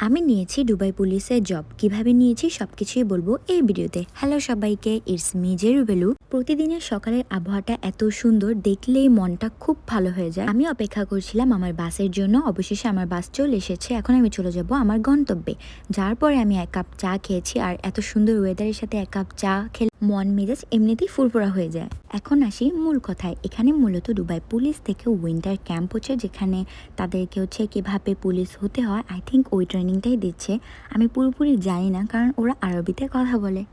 আমি নিয়েছি দুবাই পুলিশের জব। কিভাবে নিয়েছি সবকিছুই বলবো এই ভিডিওতে। হ্যালো সবাইকে, ইটস মি জেরুবেলু। প্রতিদিনের সকালের আবহাওয়াটা এত সুন্দর, দেখলেই মনটা খুব ভালো হয়ে যায়। আমি অপেক্ষা করছিলাম আমার বাসের জন্য। অবশেষে আমার বাস চলে এসেছে। এখন আমি চলে যাব আমার গন্তব্যে। যার পরে আমি এক কাপ চা খেয়েছি, আর এত সুন্দর ওয়েদারের সাথে এক কাপ চা খেলে মন মেজাজ এমনিতেই ফুরফুরা হয়ে যায়। এখন আসি মূল কথায়। এখানে মূলত দুবাই পুলিশ থেকে উইন্টার ক্যাম্প হচ্ছে, যেখানে তাদেরকে হচ্ছে কিভাবে পুলিশ হতে হয়, আই থিঙ্ক ওই ট্রেনিংটাই দিচ্ছে। আমি পুরোপুরি জানি না, কারণ ওরা আরবিতে কথা বলে।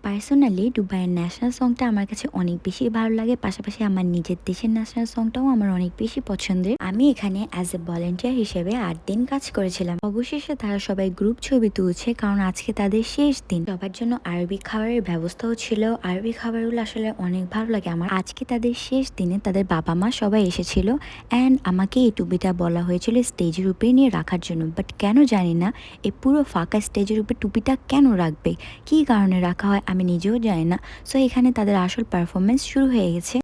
পার্সোনালি দুবাইয়ের ন্যাশনাল সংটা আমার কাছে অনেক বেশি ভালো লাগে। পাশাপাশি আমার নিজের দেশের ন্যাশনাল সংটাও আমার অনেক বেশি পছন্দের। আমি এখানে অ্যাজ এ ভলেন্টিয়ার হিসেবে 8 দিন কাজ করেছিলাম। অবশেষে তারা সবাই গ্রুপ ছবি তুলছে, কারণ আজকে তাদের শেষ দিন। সবার জন্য আরবি খাবারের ব্যবস্থাও ছিল। আরবি খাবারগুলো আসলে অনেক ভালো লাগে আমার। আজকে তাদের শেষ দিনে তাদের বাবা মা সবাই এসেছিল, অ্যান্ড আমাকে এই টুপিটা বলা হয়েছিল স্টেজের উপরে নিয়ে রাখার জন্য। বাট কেন জানি না, এই পুরো ফাঁকা স্টেজের উপরে টুপিটা কেন রাখবে, কী কারণে রাখা হয় আমি নিজেও জানি না। সো এখানে তাদের আসল পারফরমেন্স শুরু হয়ে গেছে।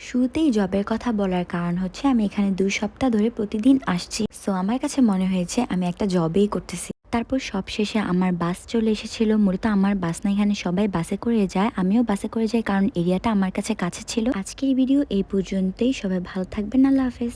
শুরুতেই জবের কথা বলার কারণ হচ্ছে আমি এখানে 2 সপ্তাহ ধরে প্রতিদিন আসছি। সো আমার কাছে মনে হয়েছে আমি একটা জবেই করতেছি। তারপর সব শেষে আমার বাস চলে এসেছিল। মূলত আমার বাস না, এখানে সবাই বাসে করে যায়, আমিও বাসে করে যাই, কারণ এরিয়াটা আমার কাছে কাছে ছিল। আজকের ভিডিও এই পর্যন্তই। সবাই ভালো থাকবেন। আল্লাহ হাফেজ।